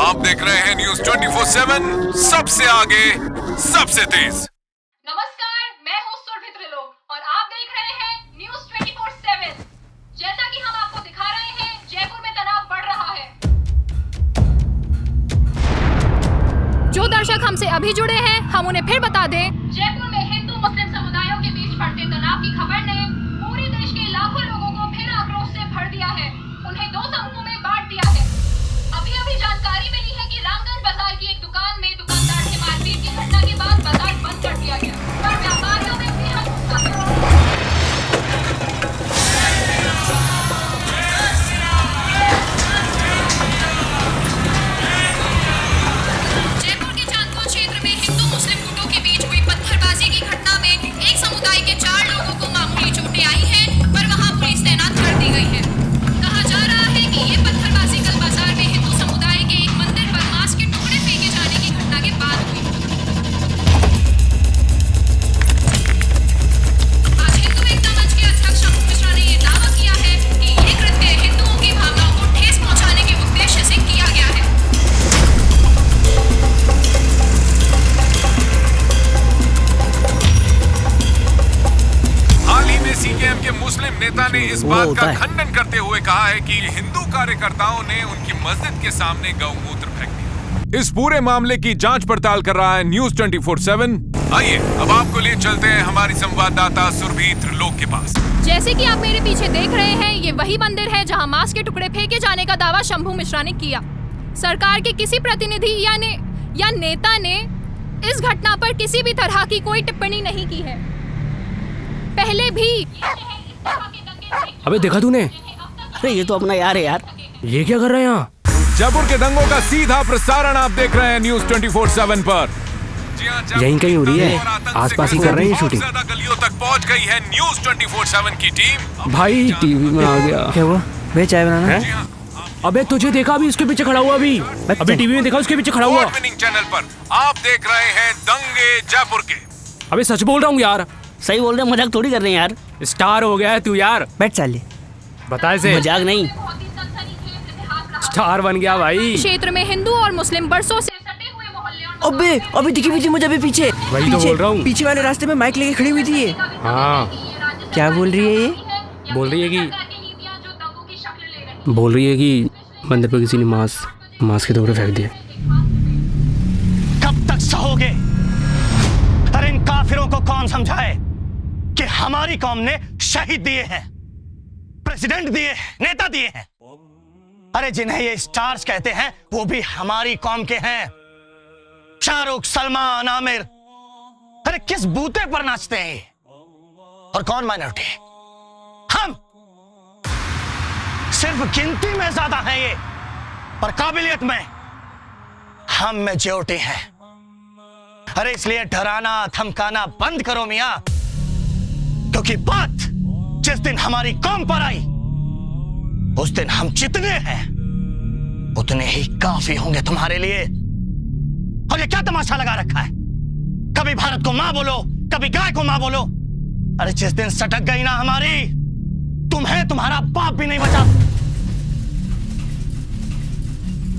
आप देख रहे हैं न्यूज 24/7, सबसे आगे, सबसे तेज। नमस्कार, मैं हूँ सुरभि त्रिलोक और आप देख रहे हैं न्यूज 24/7। जैसा कि हम आपको दिखा रहे हैं, जयपुर में तनाव बढ़ रहा है। जो दर्शक हमसे अभी जुड़े हैं, हम उन्हें फिर बता दें, जयपुर में हिंदू मुस्लिम समुदायों के बीच बढ़ते तनाव की खबर ने पूरे देश के लाखों लोगों को फिर आक्रोश से भर दिया है, उन्हें दो समूहों में बांट दिया है। अभी जानकारी मिली है कि रामगंज बाजार की एक दुकान में दुकानदार से मारपीट की घटना के बाद बाजार बंद कर दिया गया और व्यापारियों में बेहद गुस्सा है। जयपुर के चांदपुर क्षेत्र में हिंदू मुस्लिम गुटों के बीच हुई पत्थरबाजी की घटना में एक समुदाय के 4 लोगों को मामूली चोटें आई हैं, पर वहां पुलिस तैनात कर दी गई है। कहा जा रहा है कि ये पत्थरबाजी कल बाजार में हिंदू समुदाय के एक मंदिर पर मांस के टुकड़े फेंके जाने की घटना के बाद हुई। आज हिंदू एकता मंच के अध्यक्ष शंभू मिश्रा ने ये दावा किया है कि ये कृत्य हिंदुओं की भावनाओं को ठेस पहुंचाने के उद्देश्य से किया गया है। हाल ही में सीकेएम के मुस्लिम नेता ने इस बात का खंडन करते हुए कहा है कि हिंदू कार्यकर्ताओं ने उनकी मस्जिद के सामने गौमूत्र फेंक दिया। इस पूरे मामले की जांच पड़ताल कर रहा है न्यूज 24/7। आइए अब आपको ले चलते हैं हमारी संवाददाता सुरभि त्रिलोक के पास। जैसे कि आप मेरे पीछे देख रहे हैं, ये वही मंदिर है जहां मांस के टुकड़े फेंके जाने का दावा शंभू मिश्रा ने किया। सरकार के किसी प्रतिनिधि या नेता ने इस घटना पर किसी भी तरह की कोई टिप्पणी नहीं की है। पहले भी अबे देखा तूने? अरे ये तो अपना यार है यार। ये क्या कर रहे हैं यहाँ? जयपुर के दंगों का सीधा प्रसारण आप देख रहे हैं न्यूज 24/7 पर। यहीं कहीं हो रही है, आसपास ही कर रहे हैं शूटिंग। ज्यादा गलियों तक पहुंच गई है न्यूज 24/7 की टीम। भाई टीवी में आ गया। क्या हुआ? वे चाय बनाना है? अबे तुझे देखा अभी उसके पीछे खड़ा हुआ अभी टीवी में देखा उसके पीछे खड़ा हुआ। विनिंग चैनल पर आप देख रहे हैं दंगे जयपुर के। अबे सच बोल रहा हूँ यार। सही बोल रहे हैं, मजाक थोड़ी कर रहे हैं यार। स्टार हो गया है तू यार। बैठ चाले। बता इसे। मजाक नहीं, स्टार बन गया भाई। क्षेत्र में हिंदू और मुस्लिम बरसों से सटे हुए मोहल्लों। अबे अभी दिखी मुझे अभी पीछे। वही तो बोल रहा हूँ। पीछे वाले रास्ते में माइक लेके खड़ी हुई थी ये। हाँ। क्या बोल रही है ये? बोल रही है कि मंदिर पर किसी ने मांस के टुकड़े फेंक दिए। कब तक सहोगे? अरे इन काफिरों को कौन समझाए कि हमारी कौम ने शहीद दिए हैं, प्रेसिडेंट दिए, नेता दिए हैं। अरे जिन्हें ये स्टार्स कहते हैं वो भी हमारी कौम के हैं। शाहरुख, सलमान, आमिर। अरे किस बूते पर नाचते हैं ये? और कौन माइनॉरिटी? हम। सिर्फ गिनती में ज्यादा हैं ये, पर काबिलियत में हम मेजॉरिटी हैं। अरे इसलिए डराना धमकाना बंद करो मियां, क्योंकि बात जिस दिन हमारी कौम पर आई उस दिन हम जितने हैं उतने ही काफी होंगे तुम्हारे लिए। और ये क्या तमाशा लगा रखा है? कभी भारत को मां बोलो, कभी गाय को मां बोलो। अरे जिस दिन सटक गई ना हमारी, तुम्हें तुम्हारा बाप भी नहीं बचा।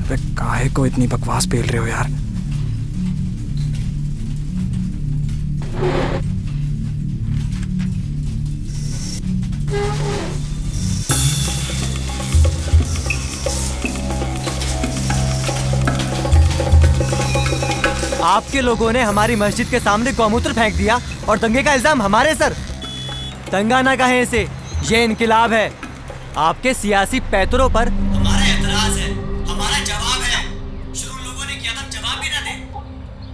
अबे काहे को इतनी बकवास पेल रहे हो यार? आपके लोगों ने हमारी मस्जिद के सामने गौमूत्र फेंक दिया और दंगे का इल्जाम हमारे सर। दंगा ना कहें इसे, ये इनकिलाब है। आपके सियासी पैतरों पर हमारा एतराज है, हमारा जवाब है। शुरू लोगों ने किया था, जवाब भी ना दे।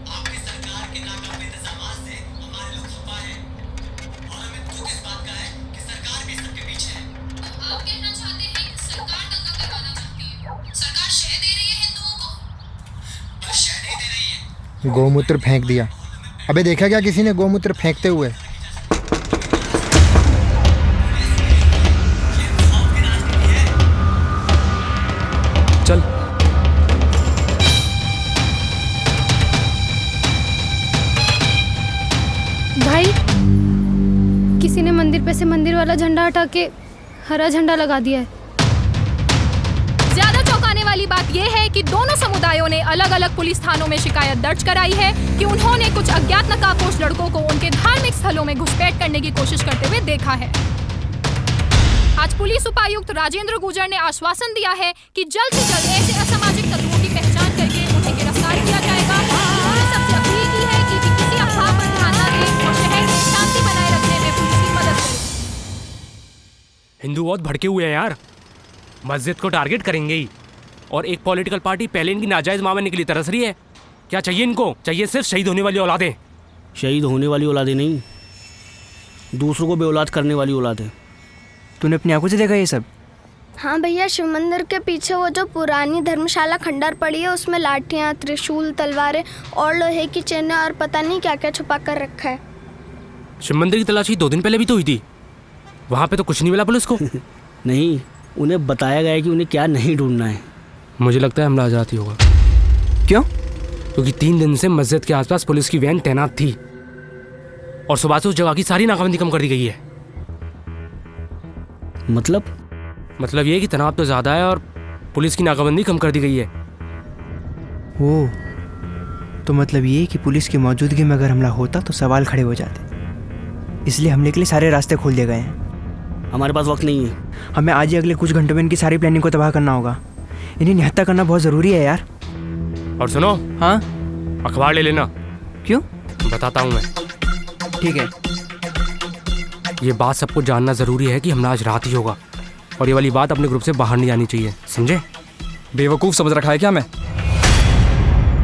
आपकी सरकार के नाकाम इंतजामात से हमारे लोग खफा हैं और हमें दुख इस बात का है कि सरकार भी सबके पीछे है। आप कहना चाहते हैं कि सरकार दंगा करवाना चाहती है? सरकार शह दे रही है हिंदुओं को? बस शह नहीं दे रही है। गौमूत्र फेंक दिया। अबे देखा क्या किसी ने गौमूत्र फेंकते हुए? चल। भाई, किसी ने मंदिर पे से मंदिर वाला झंडा हटा के हरा झंडा लगा दिया है। ज्यादा चौंकाने वाली बात यह है कि दोनों समुदायों ने अलग अलग पुलिस थानों में शिकायत दर्ज कराई है कि उन्होंने कुछ अज्ञात नकाबपोश लड़कों को उनके धार्मिक स्थलों में घुसपैठ करने की कोशिश करते हुए देखा है। आज पुलिस उपायुक्त राजेंद्र गुर्जर ने आश्वासन दिया है कि जल्द से जल्द ऐसे असामाजिक तत्वों की पहचान करके उन्हें गिरफ्तार किया जाएगा। उन्होंने सबसे अपील की है कि किसी अफवाह पर ध्यान न दें और शहर में शांति बनाए रखने में पुलिस की मदद करें। हिंदू बहुत भड़के हुए हैं यार, मस्जिद को टारगेट करेंगे ही। और एक पॉलिटिकल पार्टी पहले इनकी नाजायज मामले के लिए तरस रही है। क्या चाहिए इनको? चाहिए सिर्फ शहीद होने वाली औलादें। शहीद होने वाली औलादें नहीं, दूसरों को बेऔलाद करने वाली औलादें। तूने अपनी आंखों से देखा ये सब? हाँ भैया, शिव मंदिर के पीछे वो जो पुरानी धर्मशाला खंडर पड़ी है, उसमें लाठियाँ, त्रिशूल, तलवारें और लोहे की चेनें और पता नहीं क्या क्या छुपा कर रखा है। शिव मंदिर की तलाशी 2 दिन पहले भी तो हुई थी। वहाँ पे तो कुछ नहीं मिला पुलिस को। नहीं, उन्हें बताया गया है कि उन्हें क्या नहीं ढूंढना है। मुझे लगता है हमला आज रात ही होगा। क्यों? क्योंकि 3 दिन से मस्जिद के आसपास पुलिस की वैन तैनात थी और सुबह से उस जगह की सारी नाकाबंदी कम कर दी गई है। मतलब ये कि तनाव तो ज़्यादा है और पुलिस की नाकाबंदी कम कर दी गई है। वो तो मतलब ये कि पुलिस की मौजूदगी में अगर हमला होता तो सवाल खड़े हो जाते, इसलिए हमले के लिए सारे रास्ते खोल दिए गए हैं। हमारे पास वक्त नहीं है। हमें आज ही अगले कुछ घंटों में इनकी सारी प्लानिंग को तबाह करना होगा। इन्हें निहत्था करना बहुत ज़रूरी है यार। और सुनो, हाँ, अखबार ले लेना। क्यों? बताता हूँ मैं। ठीक है। ये बात सबको जानना ज़रूरी है कि हमला आज रात ही होगा और ये वाली बात अपने ग्रुप से बाहर नहीं आनी चाहिए, समझे? बेवकूफ़ समझ रखा है क्या मैं?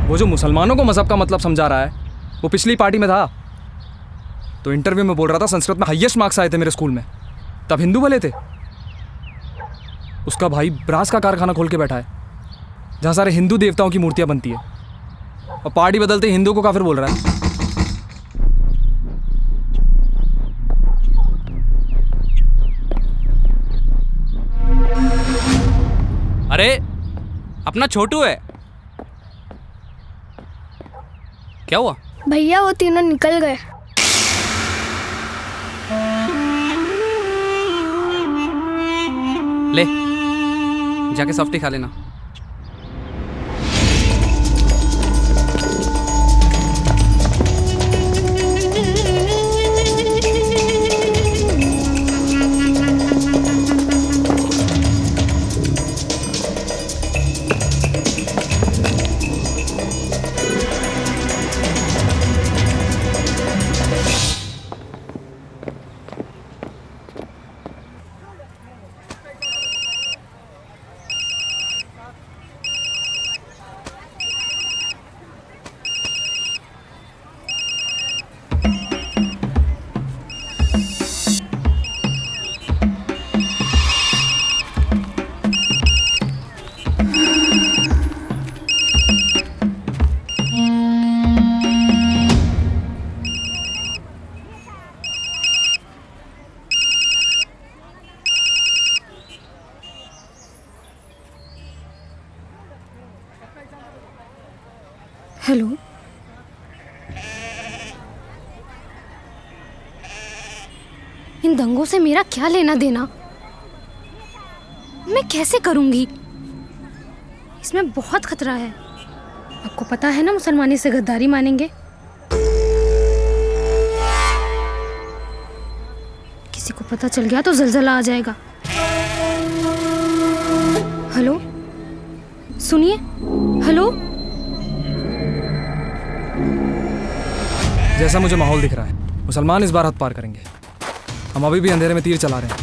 वो जो मुसलमानों को मज़हब का मतलब समझा रहा है, वो पिछली पार्टी में था तो इंटरव्यू में बोल रहा था संस्कृत में हाईएस्ट मार्क्स आए थे मेरे स्कूल में, तब हिंदू भले थे। उसका भाई ब्रास का कारखाना खोल के बैठा है जहाँ सारे हिंदू देवताओं की मूर्तियाँ बनती है, और पार्टी बदलते हिंदू को काफिर बोल रहा है। अरे अपना छोटू है, क्या हुआ? भैया वो तीनों निकल गए। ले जाके सॉफ्टी खा लेना। हेलो, इन दंगों से मेरा क्या लेना देना? मैं कैसे करूंगी? इसमें बहुत खतरा है। आपको पता है ना, मुसलमानी से गद्दारी मानेंगे। किसी को पता चल गया तो जलजला आ जाएगा। हेलो, सुनिए। हेलो, जैसा मुझे माहौल दिख रहा है, मुसलमान इस बार हद पार करेंगे। हम अभी भी अंधेरे में तीर चला रहे हैं।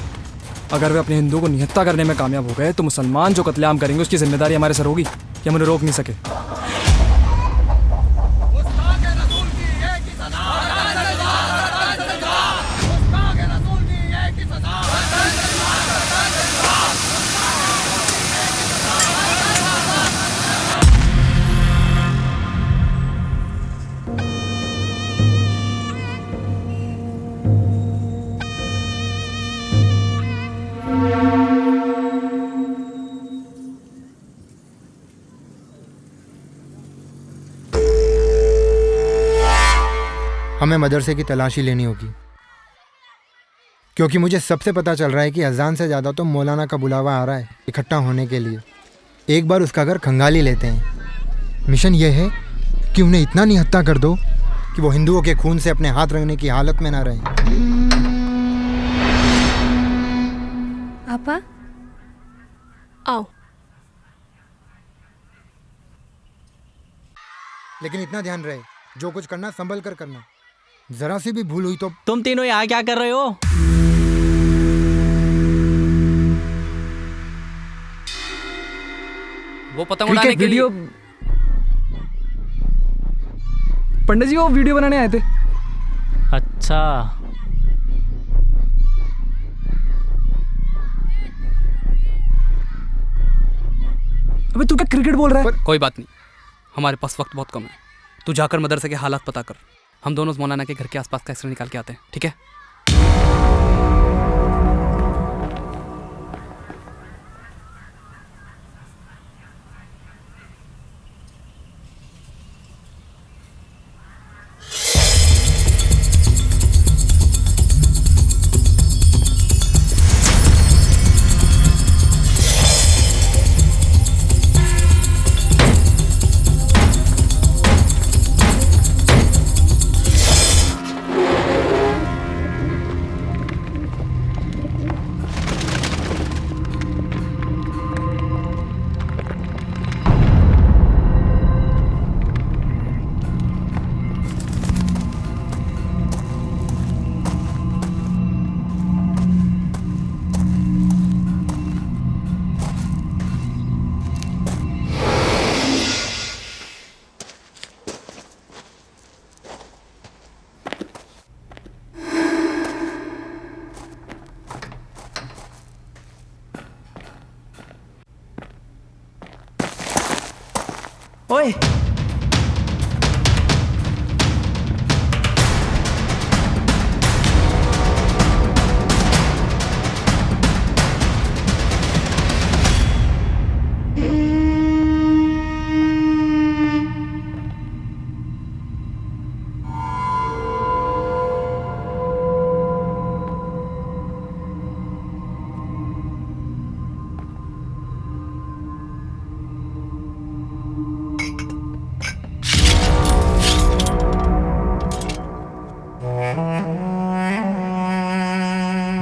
अगर वे अपने हिंदुओं को निहत्था करने में कामयाब हो गए तो मुसलमान जो कत्लेआम करेंगे उसकी जिम्मेदारी हमारे सर होगी कि हम उन्हें रोक नहीं सके। हमें मदरसे की तलाशी लेनी होगी, क्योंकि मुझे सबसे पता चल रहा है कि अजान से ज़्यादा तो मौलाना का बुलावा आ रहा है इकट्ठा होने के लिए। एक बार उसका घर खंगाली लेते हैं। मिशन ये है कि उन्हें इतना निहत्था कर दो कि वो हिंदुओं के खून से अपने हाथ रंगने की हालत में ना रहें। आपा आओ। लेकिन इतना ध्यान रहे, जो कुछ करना संभल कर करना। जरा सी भी भूल हुई तो। तुम तीनों यहाँ क्या कर रहे हो? वो पतंग उड़ाने के वीडियो लिए। पंडित जी वो वीडियो बनाने आए थे। अच्छा, अबे तू क्या क्रिकेट बोल रहा है? कोई बात नहीं, हमारे पास वक्त बहुत कम है। तू जाकर मदरसे के हालात पता कर। हम दोनों मौलाना के घर के आसपास का एक्सरे निकाल के आते हैं, ठीक है? ओए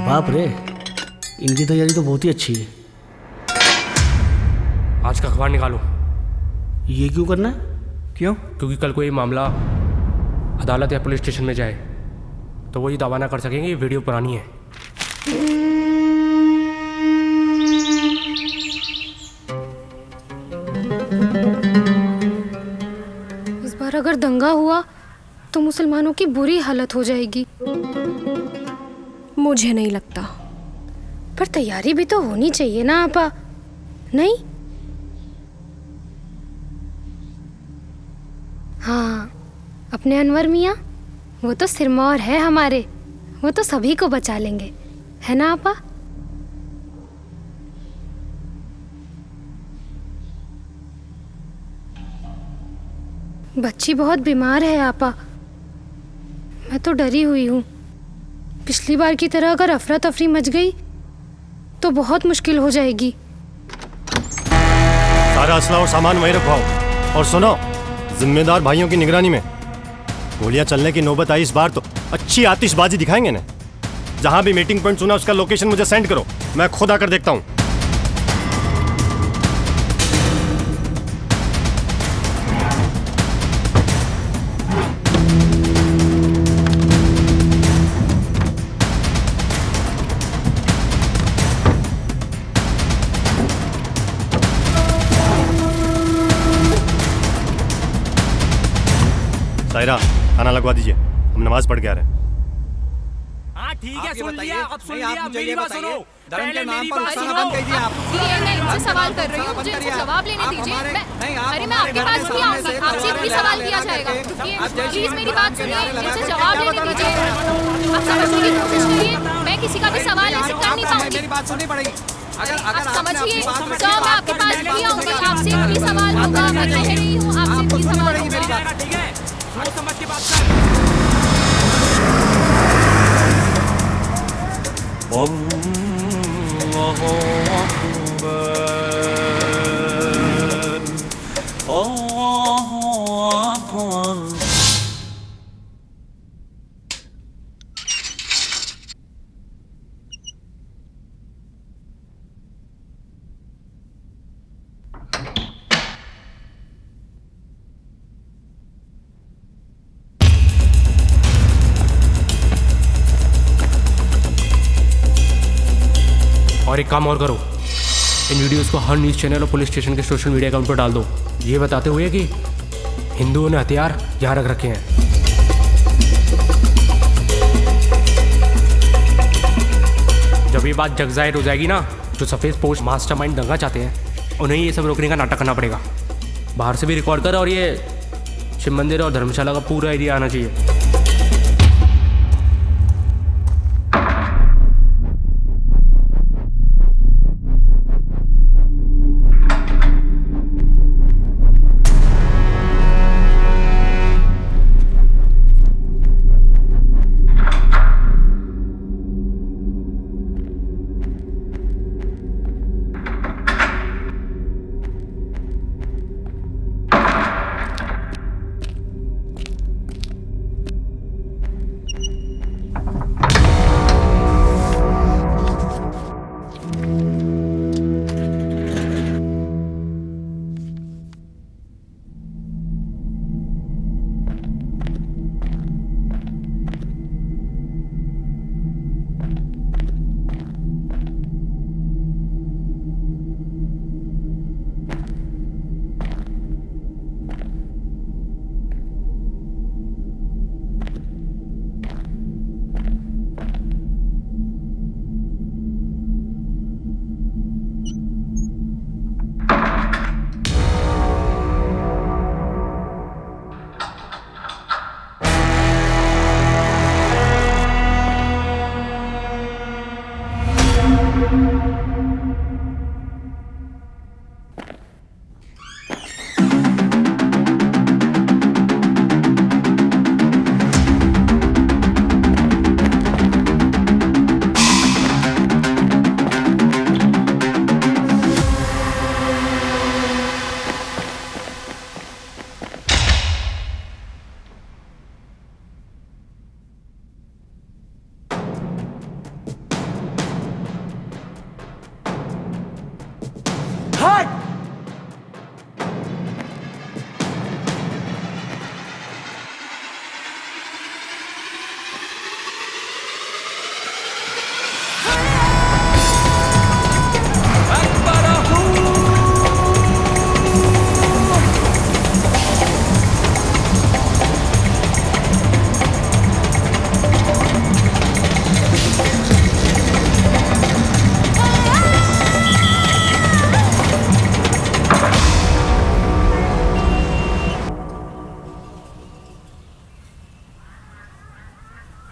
बाप रे, इनकी तैयारी तो बहुत ही अच्छी है। आज का अखबार निकालो। ये क्यों करना है? क्यों? क्योंकि कल को ये मामला अदालत या पुलिस स्टेशन में जाए तो वो ये दावा ना कर सकेंगे ये वीडियो पुरानी है। इस बार अगर दंगा हुआ तो मुसलमानों की बुरी हालत हो जाएगी। मुझे नहीं लगता, पर तैयारी भी तो होनी चाहिए ना आपा, नहीं? हाँ, अपने अनवर मियाँ, वो तो सिरमौर है हमारे, वो तो सभी को बचा लेंगे, है ना आपा? बच्ची बहुत बीमार है आपा, मैं तो डरी हुई हूँ। पिछली बार की तरह अगर अफरा तफरी मच गई तो बहुत मुश्किल हो जाएगी। सारा असला और सामान वहीं रखवाओ। और सुनो, जिम्मेदार भाइयों की निगरानी में गोलियां चलने की नौबत आई इस बार तो अच्छी आतिशबाजी दिखाएंगे ना। जहां भी मीटिंग पॉइंट सुना उसका लोकेशन मुझे सेंड करो, मैं खुद आकर देखता हूं। सायरा खाना लगवा दीजिए, हम नमाज पढ़ के आ रहे हैं। हाँ ठीक है, सुन लिया, अब सुन लिया, मुझे मेरी ये बात बताइए, सुनो। धर्म के पहले नाम मेरी पर बात गुस्सा सुनो। मत कीजिए आप। मैं इनसे सवाल कर रही हूँ, मुझे इनसे जवाब लेने दीजिए। अरे मैं आपके पास भी आऊंगी, आपसे भी सवाल किया जाएगा। रुकिए प्लीज, मेरी बात सुनिए, इनसे जवाब लेने दीजिए। आप समझने की कोशिश करिए, मैं किसी का भी सवाल ऐसे कर नहीं पाऊंगी। मेरी बात सुननी पड़ेगी। आप समझिए, तो मैं आपके पास भी आऊंगी, आपसे भी सवाल होगा। मैं कह रही हूँ, आपसे भी सवाल होगा। ठीक है, सोच समझ के बात कर। और एक काम और करो, इन वीडियोस को हर न्यूज़ चैनल और पुलिस स्टेशन के सोशल मीडिया अकाउंट पर डाल दो, ये बताते हुए कि हिंदुओं ने हथियार यहाँ रख रखे हैं। जब ये बात जग जाहिर हो जाएगी ना, जो सफ़ेद पोस्ट मास्टरमाइंड दंगा चाहते हैं, उन्हें ये सब रोकने का नाटक करना पड़ेगा। बाहर से भी रिकॉर्ड कर, और ये शिव मंदिर और धर्मशाला का पूरा एरिया आना चाहिए।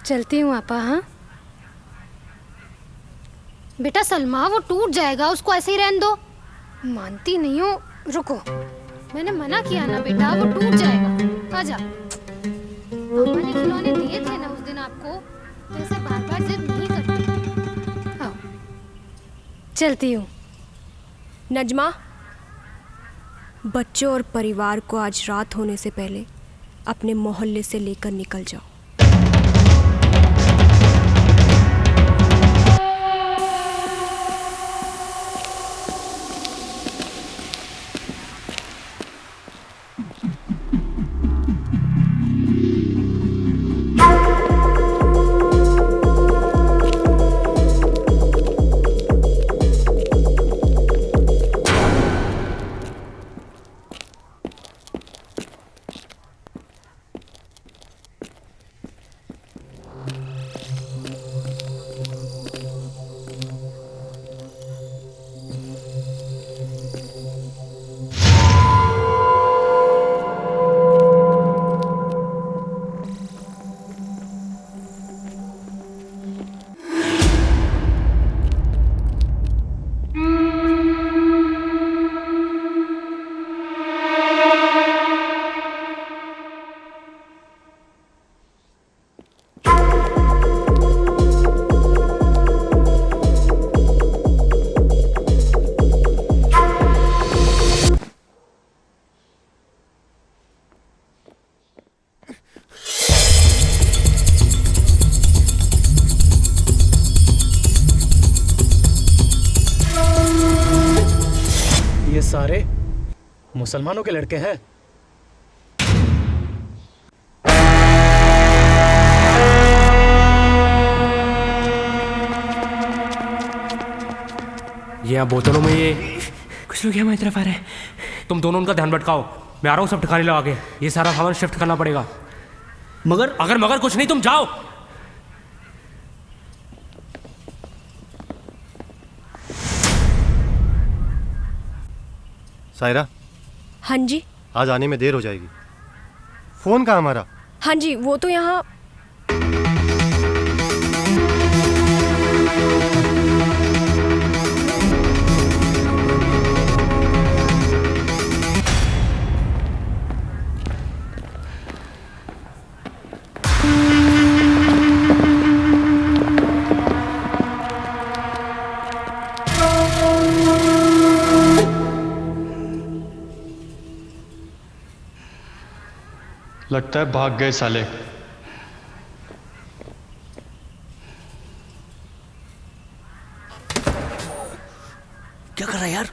चलती हूँ आपा। हाँ बेटा सलमा, वो टूट जाएगा, उसको ऐसे ही रहने दो। मानती नहीं हो, रुको, मैंने मना किया ना बेटा, वो टूट जाएगा। आजा, पापा ने खिलौने दिए थे ना उस दिन आपको, तो ऐसे बार बार जिद नहीं करती। आओ चलती हूँ। नजमा, बच्चों और परिवार को आज रात होने से पहले अपने मोहल्ले से लेकर निकल जाओ। सारे मुसलमानों के लड़के हैं। ये यहाँ बोतलों में ये कुछ लोग हमारी तरफ आ रहे हैं। तुम दोनों उनका ध्यान भटकाओ, मैं आ रहा हूँ सब ठिकाने लगा के। ये सारा सामान शिफ्ट करना पड़ेगा। मगर कुछ नहीं, तुम जाओ। सायरा, हाँ जी। आज आने में देर हो जाएगी। फोन कहाँ हमारा? हाँ जी, वो तो यहाँ। लगता है भाग गए साले। क्या कर रहा है यार?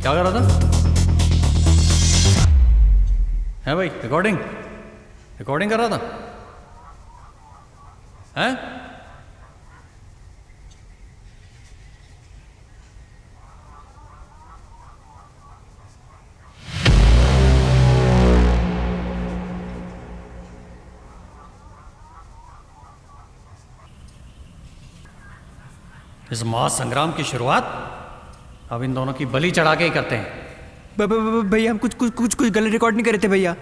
क्या कर रहा था? है भाई, रिकॉर्डिंग कर रहा था? हैं? इस महासंग्राम की शुरुआत अब इन दोनों की बलि चढ़ा के ही करते हैं। भैया हम कुछ गलत रिकॉर्ड नहीं करे थे भैया।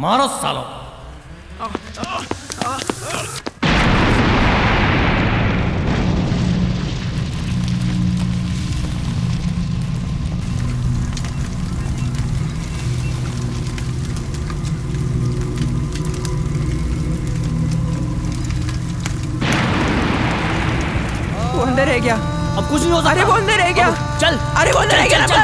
मारो सालों। वो अंदर है क्या? अब कुछ नहीं हो सकता। अरे वो अंदर है क्या? चल, अरे वो अंदर है क्या? चल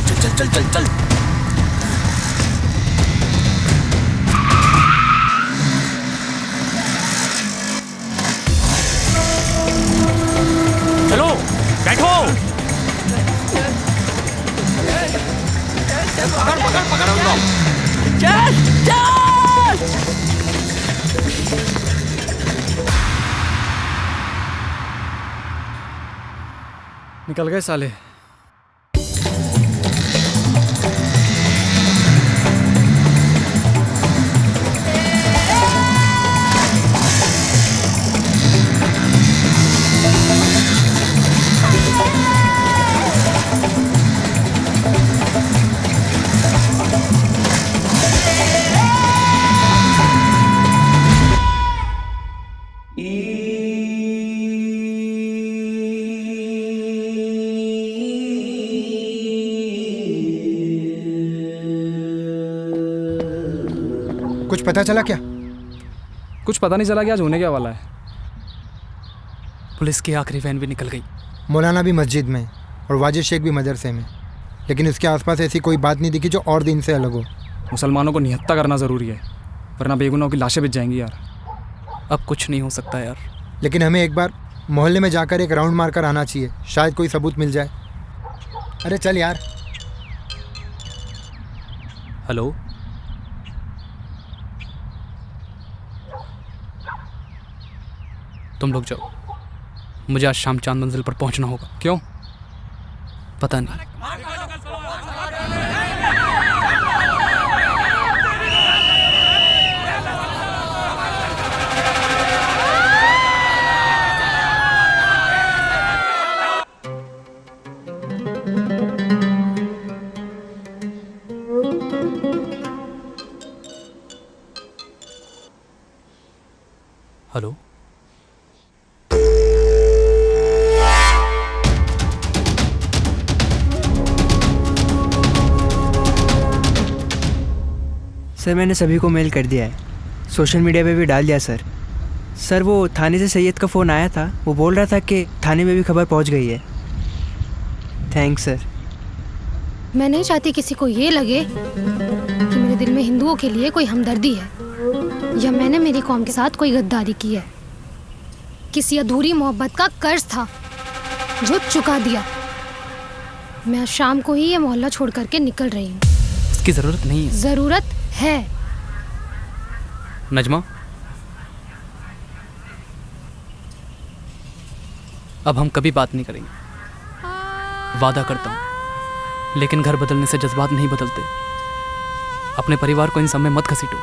चल चल चल चल। चलो बैठो। पकड़ उनको। चल चल। निकल गए साले। कुछ पता चला क्या? कुछ पता नहीं चला कि आज होने क्या वाला है। पुलिस की आखिरी वैन भी निकल गई। मौलाना भी मस्जिद में और वाजिद शेख भी मदरसे में, लेकिन उसके आसपास ऐसी कोई बात नहीं दिखी जो और दिन से अलग हो। मुसलमानों को निहत्ता करना ज़रूरी है, वरना बेगुनाहों की लाशें बिछ जाएंगी यार। अब कुछ नहीं हो सकता यार। लेकिन हमें एक बार मोहल्ले में जाकर एक राउंड मारकर आना चाहिए, शायद कोई सबूत मिल जाए। अरे चल यार। हेलो, तुम लोग जाओ, मुझे आज शाम चांद मंजिल पर पहुंचना होगा। क्यों? पता नहीं। हेलो। सर मैंने सभी को मेल कर दिया है, सोशल मीडिया पे भी डाल दिया सर। सर वो थाने से सैयद का फ़ोन आया था, वो बोल रहा था कि थाने में भी खबर पहुंच गई है। Thanks sir. मैं नहीं चाहती किसी को ये लगे कि मेरे दिल में हिंदुओं के लिए कोई हमदर्दी है या मैंने मेरी कौम के साथ कोई गद्दारी की है। किसी अधूरी मोहब्बत का कर्ज था जो चुका दिया। मैं आज शाम को ही ये मोहल्ला छोड़ करके निकल रही हूँ। इसकी ज़रूरत नहीं है। ज़रूरत है। नजमा, अब हम कभी बात नहीं करेंगे, वादा करता हूँ। लेकिन घर बदलने से जज्बात नहीं बदलते। अपने परिवार को इन सब में मत घसीटो।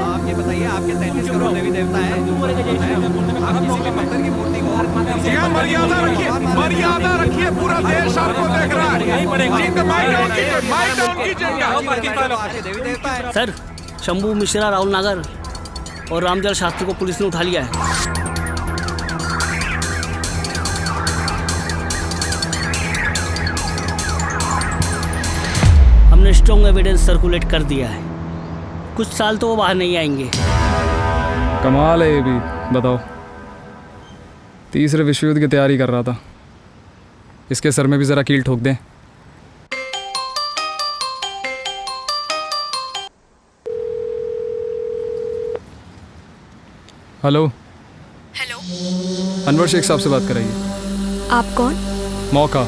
आप ये बताइए, आपके 33 करोड़ देवी देवता है, मर्यादा रखिए, मर्यादा रखिए। पूरा देश आपको देख रहा है। सर, शंभू मिश्रा, राहुल नागर और रामजल शास्त्री को पुलिस ने उठा लिया है। हमने स्ट्रॉन्ग एविडेंस सर्कुलेट कर दिया है। कुछ साल तो वो बाहर नहीं आएंगे। कमाल है ये भी। बताओ, तीसरे विश्व युद्ध की तैयारी कर रहा था, इसके सर में भी ज़रा कील ठोक दें। हेलो। हेलो, अनवर शेख साहब से बात कराइए। आप कौन? मौका,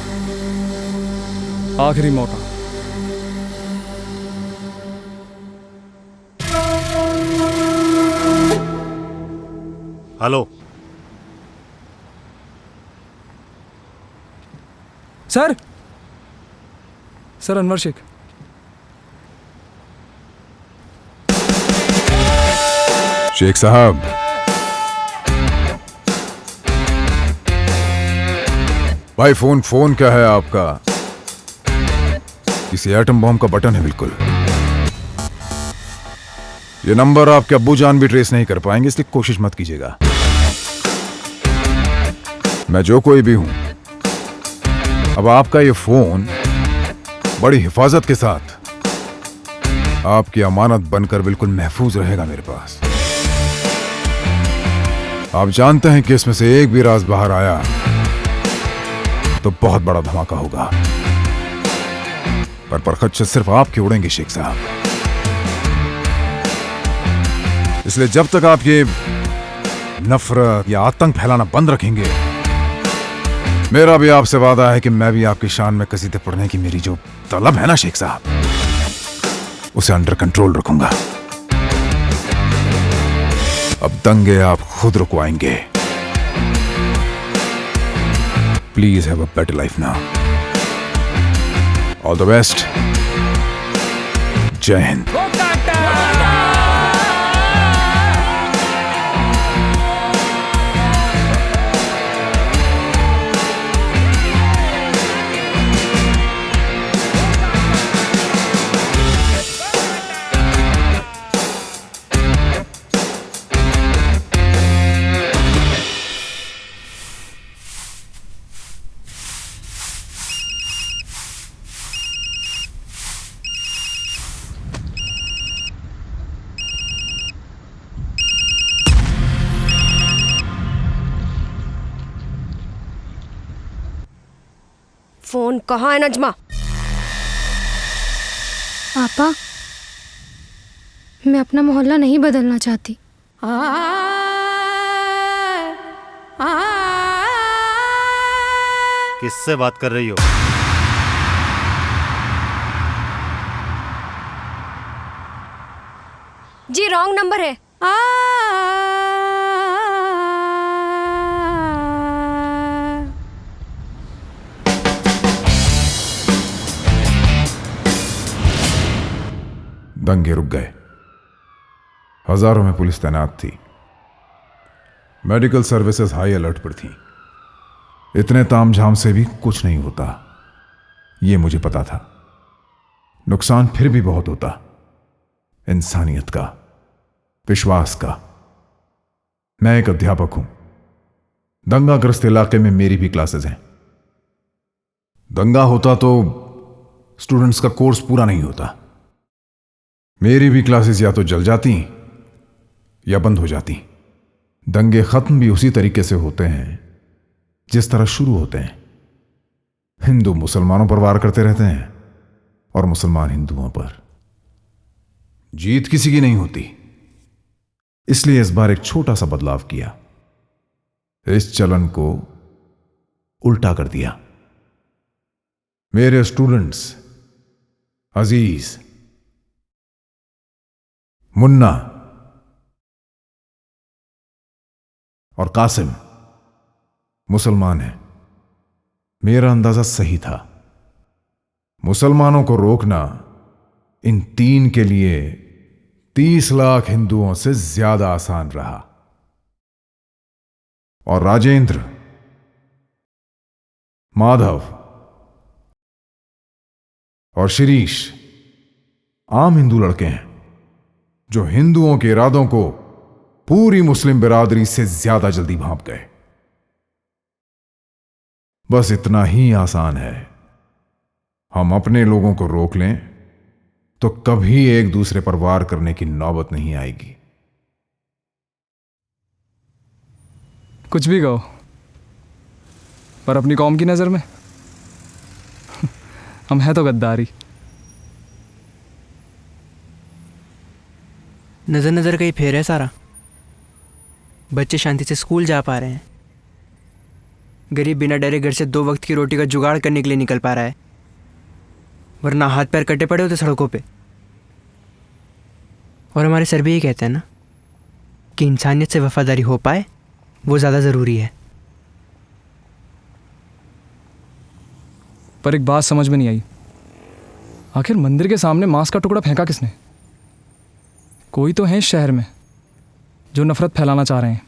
आखिरी मौका। Hello sir. Sir Anwar Sheikh. Sheikh साहब, भाई फोन क्या है आपका? किसी एटम बॉम्ब का बटन है बिल्कुल। ये नंबर आपके अब्बू जान भी ट्रेस नहीं कर पाएंगे, इसलिए कोशिश मत कीजिएगा। मैं जो कोई भी हूं, अब आपका ये फोन बड़ी हिफाजत के साथ आपकी अमानत बनकर बिल्कुल महफूज रहेगा मेरे पास। आप जानते हैं कि इसमें से एक भी राज बाहर आया तो बहुत बड़ा धमाका होगा। पर खच्चर सिर्फ आपके उड़ेंगे शेख साहब। इसलिए जब तक आप ये नफरत या आतंक फैलाना बंद रखेंगे, मेरा भी आपसे वादा है कि मैं भी आपकी शान में कसीदे पढ़ने की मेरी जो तलब है ना शेख साहब, उसे अंडर कंट्रोल रखूंगा। अब दंगे आप खुद रुकवाएंगे। Please have a better life now. All the best. जय हिंद। फोन कहाँ है नजमा? पापा, मैं अपना मोहल्ला नहीं बदलना चाहती। किससे बात कर रही हो? जी रॉन्ग नंबर है। दंगे रुक गए। हजारों में पुलिस तैनात थी। मेडिकल सर्विसेज हाई अलर्ट पर थी। इतने तामझाम से भी कुछ नहीं होता, ये मुझे पता था। नुकसान फिर भी बहुत होता, इंसानियत का, विश्वास का। मैं एक अध्यापक हूं। दंगाग्रस्त इलाके में मेरी भी क्लासेस हैं। दंगा होता तो स्टूडेंट्स का कोर्स पूरा नहीं होता। मेरी भी क्लासेस या तो जल जाती या बंद हो जाती। दंगे खत्म भी उसी तरीके से होते हैं जिस तरह शुरू होते हैं। हिंदू मुसलमानों पर वार करते रहते हैं और मुसलमान हिंदुओं पर। जीत किसी की नहीं होती। इसलिए इस बार एक छोटा सा बदलाव किया। इस चलन को उल्टा कर दिया। मेरे स्टूडेंट्स अजीज, मुन्ना और कासिम मुसलमान हैं। मेरा अंदाजा सही था। मुसलमानों को रोकना इन तीन के लिए 30 लाख हिंदुओं से ज्यादा आसान रहा। और राजेंद्र, माधव और शिरीष आम हिंदू लड़के हैं जो हिंदुओं के इरादों को पूरी मुस्लिम बिरादरी से ज्यादा जल्दी भांप गए। बस इतना ही आसान है। हम अपने लोगों को रोक लें तो कभी एक दूसरे पर वार करने की नौबत नहीं आएगी। कुछ भी कहो, पर अपनी कौम की नजर में हम हैं तो गद्दारी। नज़र नज़र का ही फेर है सारा। बच्चे शांति से स्कूल जा पा रहे हैं। गरीब बिना डरे घर से 2 वक्त की रोटी का जुगाड़ करने के लिए निकल पा रहा है, वरना हाथ पैर कटे पड़े होते सड़कों पे। और हमारे सर भी ये कहते हैं ना कि इंसानियत से वफादारी हो पाए वो ज़्यादा ज़रूरी है। पर एक बात समझ में नहीं आई, आखिर मंदिर के सामने मांस का टुकड़ा फेंका किसने? कोई तो है इस शहर में जो नफरत फैलाना चाह रहे हैं।